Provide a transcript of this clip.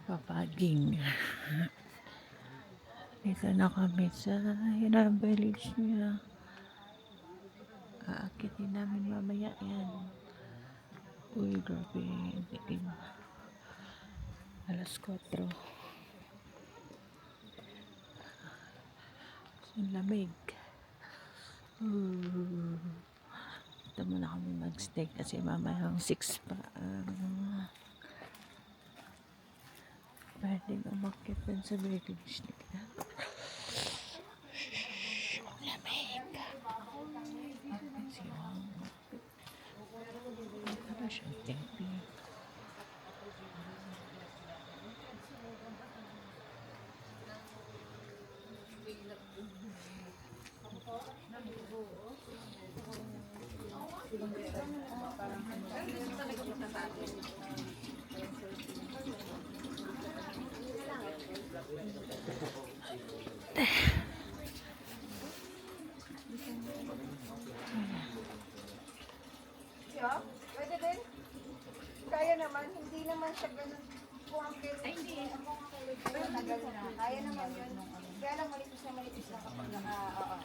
Papaging. Dito na kami sa Hina Village niya. Aakitin namin mamaya yan. Uy, grabe. Dilim. Alas 4. Ang lamig. Dito muna kami mag-stay kasi mamayang 6 pa. Pwede umakyat dun sa village nila. Ang lamig. Para siyang tempe. Pwede din. Kaya naman, hindi naman siya ganun. Kung ang ganun. Ay, hindi. Kaya naman yun. Kaya lang malipis na kapag oo.